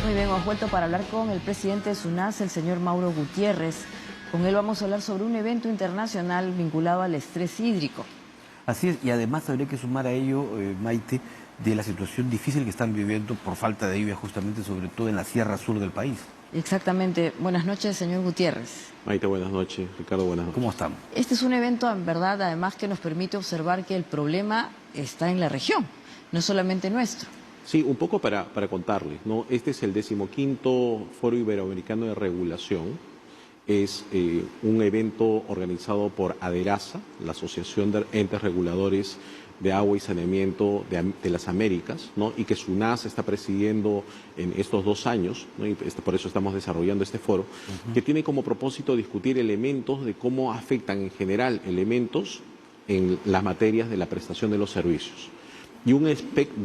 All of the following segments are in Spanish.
Muy bien, hemos vuelto para hablar con el presidente de SUNAS, el señor Mauro Gutiérrez. Con él vamos a hablar sobre un evento internacional vinculado al estrés hídrico. Así es, y además habría que sumar a ello, Maite, de la situación difícil que están viviendo por falta de lluvia, justamente, sobre todo en la sierra sur del país. Exactamente. Buenas noches, señor Gutiérrez. Maite, buenas noches. Ricardo, buenas noches. ¿Cómo estamos? Este es un evento, en verdad, además que nos permite observar que el problema está en la región, no solamente nuestro. Sí, un poco para contarles, ¿no? Este es el 15º Foro Iberoamericano de Regulación. Es un evento organizado por ADERASA, la Asociación de Entes Reguladores de Agua y Saneamiento de las Américas, ¿no? Y que SUNAS está presidiendo en estos 2 años, ¿no? Y por eso estamos desarrollando este foro, que tiene como propósito discutir elementos de cómo afectan en general elementos en las materias de la prestación de los servicios. Y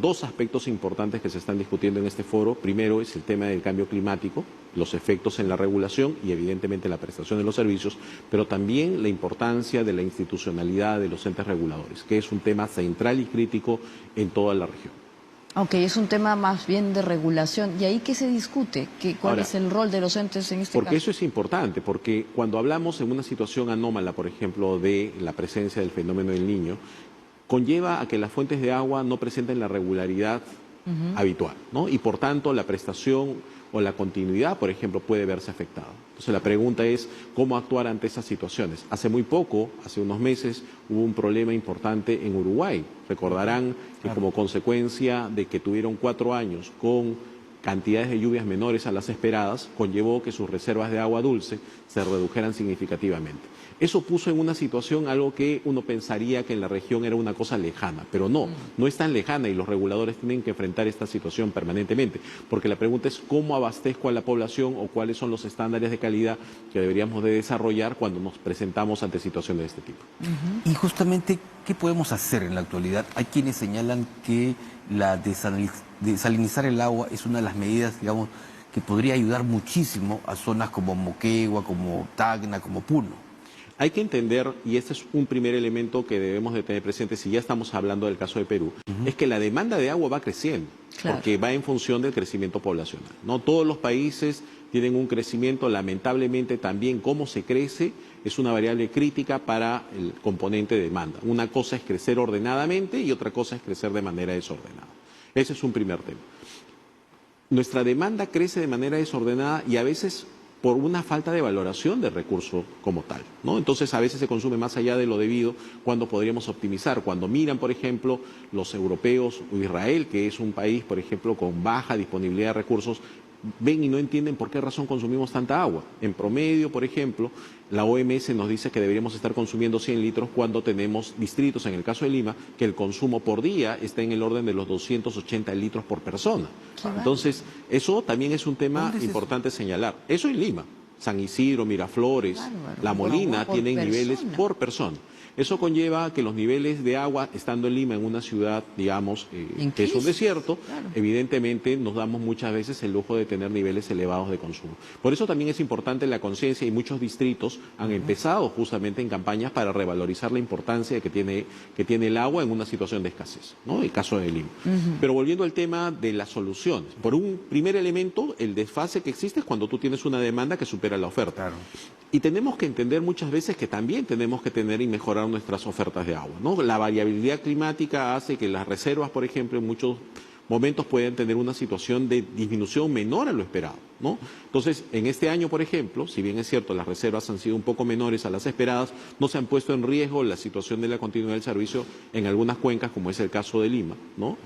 dos aspectos importantes que se están discutiendo en este foro. Primero es el tema del cambio climático, los efectos en la regulación y evidentemente la prestación de los servicios, pero también la importancia de la institucionalidad de los entes reguladores, que es un tema central y crítico en toda la región. Ok, es un tema más bien de regulación. ¿Y ahí qué se discute? ¿Cuál es el rol de los entes en este caso? Porque eso es importante, porque cuando hablamos en una situación anómala, por ejemplo, de la presencia del fenómeno del Niño, conlleva a que las fuentes de agua no presenten la regularidad habitual, ¿no? Y por tanto la prestación o la continuidad, por ejemplo, puede verse afectada. Entonces la pregunta es cómo actuar ante esas situaciones. Hace muy poco, hace unos meses, hubo un problema importante en Uruguay. Recordarán que como consecuencia de que tuvieron 4 años con cantidades de lluvias menores a las esperadas, conllevó que sus reservas de agua dulce se redujeran significativamente. Eso puso en una situación algo que uno pensaría que en la región era una cosa lejana, pero no es tan lejana y los reguladores tienen que enfrentar esta situación permanentemente, porque la pregunta es cómo abastezco a la población o cuáles son los estándares de calidad que deberíamos de desarrollar cuando nos presentamos ante situaciones de este tipo. Y justamente, ¿qué podemos hacer en la actualidad? Hay quienes señalan que la desalinizar el agua es una de las medidas, digamos, que podría ayudar muchísimo a zonas como Moquegua, como Tacna, como Puno. Hay que entender, y este es un primer elemento que debemos de tener presente si ya estamos hablando del caso de Perú, es que la demanda de agua va creciendo, porque va en función del crecimiento poblacional. No todos los países tienen un crecimiento, lamentablemente también cómo se crece es una variable crítica para el componente de demanda. Una cosa es crecer ordenadamente y otra cosa es crecer de manera desordenada. Ese es un primer tema. Nuestra demanda crece de manera desordenada y a veces por una falta de valoración del recurso como tal, ¿no? Entonces a veces se consume más allá de lo debido cuando podríamos optimizar. Cuando miran, por ejemplo, los europeos o Israel, que es un país, por ejemplo, con baja disponibilidad de recursos, ven y no entienden por qué razón consumimos tanta agua. En promedio, por ejemplo, la OMS nos dice que deberíamos estar consumiendo 100 litros cuando tenemos distritos, en el caso de Lima, que el consumo por día está en el orden de los 280 litros por persona. Entonces, eso también es un tema importante señalar. Eso en Lima. San Isidro, Miraflores, La Molina tienen niveles por persona. Eso conlleva que los niveles de agua, estando en Lima, en una ciudad, digamos, que es un desierto, evidentemente nos damos muchas veces el lujo de tener niveles elevados de consumo. Por eso también es importante la conciencia y muchos distritos han empezado justamente en campañas para revalorizar la importancia que tiene el agua en una situación de escasez, ¿no? El caso de Lima. Pero volviendo al tema de las soluciones, por un primer elemento, el desfase que existe es cuando tú tienes una demanda que supera la oferta. Claro. Y tenemos que entender muchas veces que también tenemos que tener y mejorar nuestras ofertas de agua, ¿no? La variabilidad climática hace que las reservas, por ejemplo, en muchos momentos pueden tener una situación de disminución menor a lo esperado, ¿no? Entonces, en este año, por ejemplo, si bien es cierto, las reservas han sido un poco menores a las esperadas, no se han puesto en riesgo la situación de la continuidad del servicio en algunas cuencas, como es el caso de Lima, ¿no?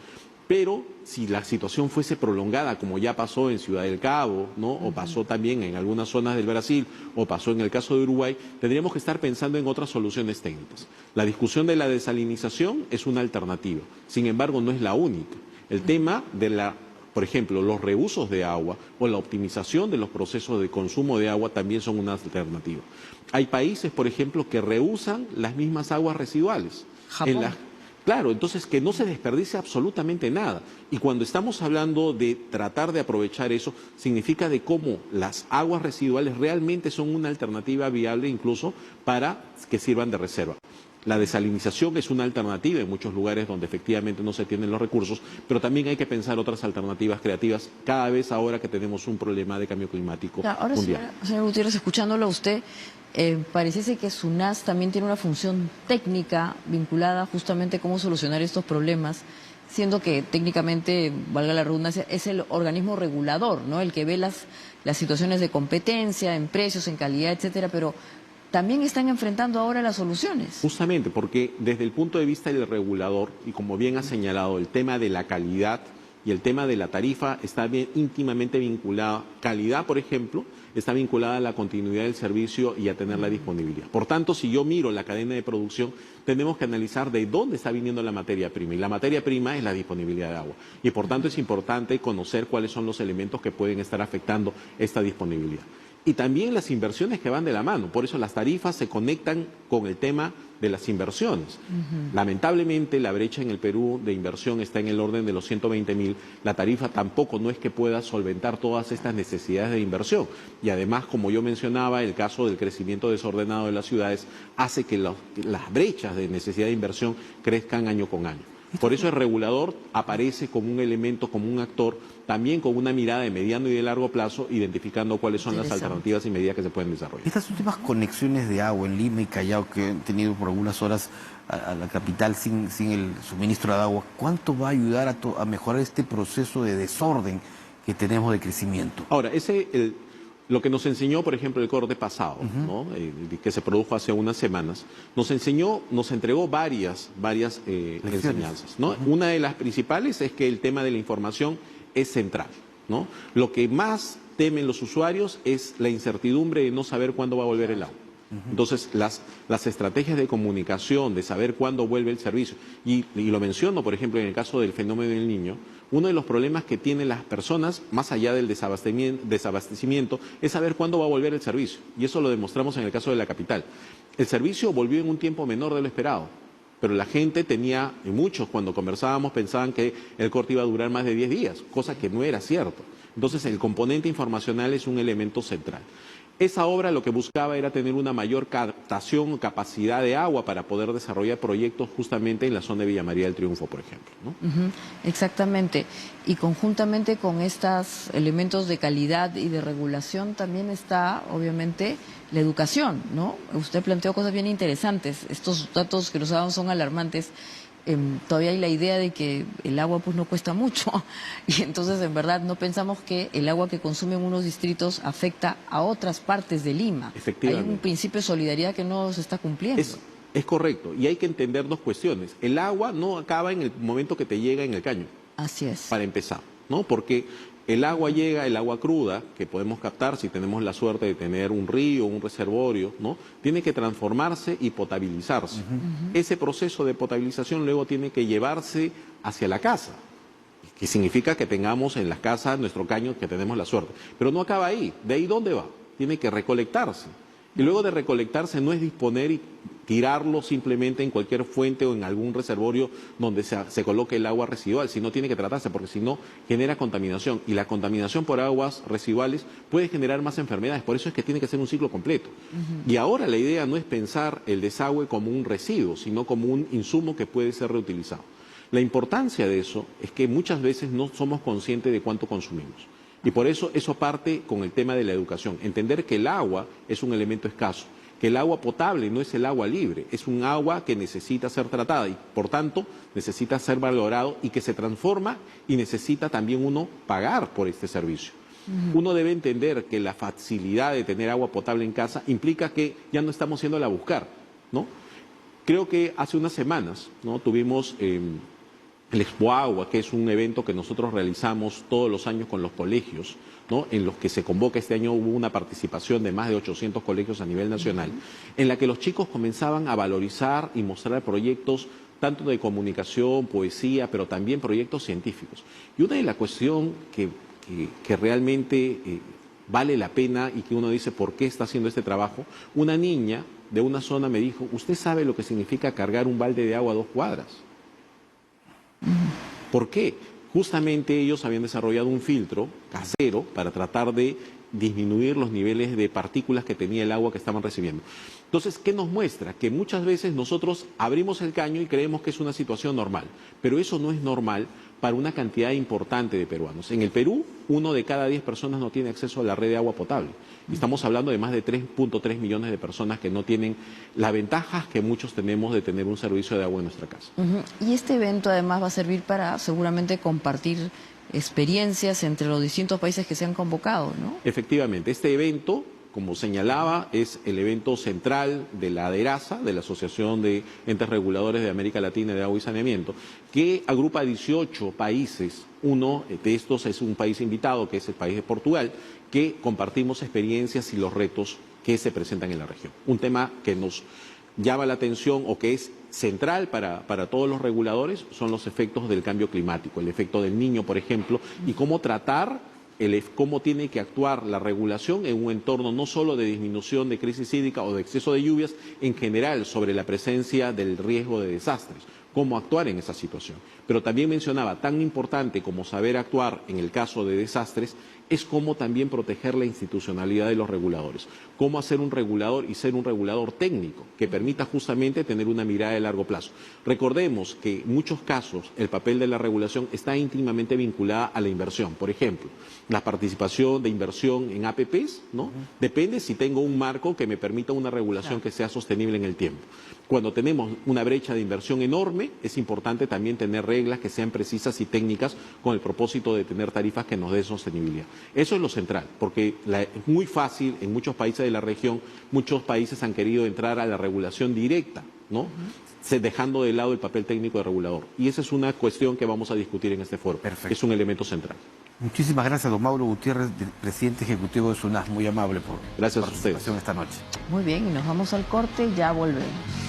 Pero si la situación fuese prolongada, como ya pasó en Ciudad del Cabo, ¿no? O pasó también en algunas zonas del Brasil, o pasó en el caso de Uruguay, tendríamos que estar pensando en otras soluciones técnicas. La discusión de la desalinización es una alternativa, sin embargo no es la única. El tema de por ejemplo, los reusos de agua o la optimización de los procesos de consumo de agua también son una alternativa. Hay países, por ejemplo, que reusan las mismas aguas residuales. Japón. Claro, entonces que no se desperdicie absolutamente nada. Y cuando estamos hablando de tratar de aprovechar eso, significa de cómo las aguas residuales realmente son una alternativa viable incluso para que sirvan de reserva. La desalinización es una alternativa en muchos lugares donde efectivamente no se tienen los recursos, pero también hay que pensar otras alternativas creativas cada vez ahora que tenemos un problema de cambio climático ahora, mundial. señor Gutiérrez, escuchándolo a usted, pareciese que SUNAS también tiene una función técnica vinculada justamente a cómo solucionar estos problemas, siendo que técnicamente, valga la redundancia, es el organismo regulador, ¿no? El que ve las situaciones de competencia, en precios, en calidad, etcétera, pero también están enfrentando ahora las soluciones. Justamente, porque desde el punto de vista del regulador, y como bien ha señalado, el tema de la calidad y el tema de la tarifa está bien íntimamente vinculado. Calidad, por ejemplo, está vinculada a la continuidad del servicio y a tener la disponibilidad. Por tanto, si yo miro la cadena de producción, tenemos que analizar de dónde está viniendo la materia prima. Y la materia prima es la disponibilidad de agua. Y por tanto es importante conocer cuáles son los elementos que pueden estar afectando esta disponibilidad. Y también las inversiones que van de la mano. Por eso las tarifas se conectan con el tema de las inversiones. Lamentablemente la brecha en el Perú de inversión está en el orden de los 120.000. La tarifa tampoco no es que pueda solventar todas estas necesidades de inversión. Y además, como yo mencionaba, el caso del crecimiento desordenado de las ciudades hace que las brechas de necesidad de inversión crezcan año con año. Por eso el regulador aparece como un elemento, como un actor, también con una mirada de mediano y de largo plazo, identificando cuáles son las alternativas y medidas que se pueden desarrollar. Estas últimas conexiones de agua en Lima y Callao que han tenido por algunas horas a la capital sin el suministro de agua, ¿cuánto va a ayudar a mejorar este proceso de desorden que tenemos de crecimiento? Ahora, lo que nos enseñó, por ejemplo, el corte pasado, ¿no? Que se produjo hace unas semanas, nos entregó varias enseñanzas, ¿no? Una de las principales es que el tema de la información es central, ¿no? Lo que más temen los usuarios es la incertidumbre de no saber cuándo va a volver el agua. Entonces, las estrategias de comunicación, de saber cuándo vuelve el servicio, y lo menciono, por ejemplo, en el caso del fenómeno del Niño, uno de los problemas que tienen las personas, más allá del desabastecimiento, es saber cuándo va a volver el servicio. Y eso lo demostramos en el caso de la capital. El servicio volvió en un tiempo menor de lo esperado, pero la gente tenía, y muchos cuando conversábamos pensaban que el corte iba a durar más de 10 días, cosa que no era cierto. Entonces, el componente informacional es un elemento central. Esa obra lo que buscaba era tener una mayor captación o capacidad de agua para poder desarrollar proyectos justamente en la zona de Villa María del Triunfo, por ejemplo, ¿no? Exactamente. Y conjuntamente con estos elementos de calidad y de regulación también está, obviamente, la educación, ¿no? Usted planteó cosas bien interesantes. Estos datos que nos daban son alarmantes. Todavía hay la idea de que el agua pues no cuesta mucho y entonces en verdad no pensamos que el agua que consumen unos distritos afecta a otras partes de Lima. Efectivamente. Hay un principio de solidaridad que no se está cumpliendo. Es correcto, y hay que entender dos cuestiones. El agua no acaba en el momento que te llega en el caño. Así es. Para empezar, ¿no? Porque el agua llega, el agua cruda, que podemos captar si tenemos la suerte de tener un río, un reservorio, ¿no? Tiene que transformarse y potabilizarse. Ese proceso de potabilización luego tiene que llevarse hacia la casa, que significa que tengamos en las casas nuestro caño, que tenemos la suerte. Pero no acaba ahí. ¿De ahí dónde va? Tiene que recolectarse. Y luego de recolectarse no es disponer y tirarlo simplemente en cualquier fuente o en algún reservorio donde se coloque el agua residual, sino tiene que tratarse, porque si no genera contaminación, y la contaminación por aguas residuales puede generar más enfermedades. Por eso es que tiene que ser un ciclo completo. Y ahora la idea no es pensar el desagüe como un residuo, sino como un insumo que puede ser reutilizado. La importancia de eso es que muchas veces no somos conscientes de cuánto consumimos. Y por eso parte con el tema de la educación. Entender que el agua es un elemento escaso, que el agua potable no es el agua libre, es un agua que necesita ser tratada y por tanto necesita ser valorado y que se transforma y necesita también uno pagar por este servicio. Uno debe entender que la facilidad de tener agua potable en casa implica que ya no estamos yéndola a buscar, ¿no? Creo que hace unas semanas, ¿no?, tuvimos el Expo Agua, que es un evento que nosotros realizamos todos los años con los colegios, ¿no?, en los que se convoca. Este año hubo una participación de más de 800 colegios a nivel nacional, en la que los chicos comenzaban a valorizar y mostrar proyectos tanto de comunicación, poesía, pero también proyectos científicos. Y una de las cuestiones que realmente vale la pena y que uno dice, ¿por qué está haciendo este trabajo? Una niña de una zona me dijo, ¿usted sabe lo que significa cargar un balde de agua a 2 cuadras? ¿Por qué? justamente ellos habían desarrollado un filtro casero para tratar de disminuir los niveles de partículas que tenía el agua que estaban recibiendo. Entonces, ¿qué nos muestra? Que muchas veces nosotros abrimos el caño y creemos que es una situación normal, pero eso no es normal para una cantidad importante de peruanos. En el Perú, 1 de cada 10 personas no tiene acceso a la red de agua potable. Y estamos hablando de más de 3.3 millones de personas que no tienen las ventajas que muchos tenemos de tener un servicio de agua en nuestra casa. Y este evento además va a servir para seguramente compartir experiencias entre los distintos países que se han convocado, ¿no? Efectivamente, este evento, como señalaba, es el evento central de la ADERASA, de la Asociación de Entes Reguladores de América Latina de Agua y Saneamiento, que agrupa 18 países. Uno de estos es un país invitado, que es el país de Portugal, que compartimos experiencias y los retos que se presentan en la región. Un tema que nos llama la atención o que es central para todos los reguladores son los efectos del cambio climático, el efecto del Niño, por ejemplo, y cómo tratar, cómo tiene que actuar la regulación en un entorno no solo de disminución de crisis hídrica o de exceso de lluvias, en general sobre la presencia del riesgo de desastres, cómo actuar en esa situación. Pero también mencionaba, tan importante como saber actuar en el caso de desastres, es cómo también proteger la institucionalidad de los reguladores, cómo hacer un regulador y ser un regulador técnico que permita justamente tener una mirada de largo plazo. Recordemos que en muchos casos el papel de la regulación está íntimamente vinculada a la inversión. Por ejemplo, la participación de inversión en APPs, ¿no? Depende si tengo un marco que me permita una regulación que sea sostenible en el tiempo. Cuando tenemos una brecha de inversión enorme, es importante también tener reglas que sean precisas y técnicas con el propósito de tener tarifas que nos den sostenibilidad. Eso es lo central, porque es muy fácil en muchos países de la región, muchos países han querido entrar a la regulación directa, ¿no? Dejando de lado el papel técnico de regulador. Y esa es una cuestión que vamos a discutir en este foro. Perfecto. Es un elemento central. Muchísimas gracias, don Mauro Gutiérrez, presidente ejecutivo de SUNAS. Muy amable por Gracias su participación esta noche. Muy bien, y nos vamos al corte y ya volvemos.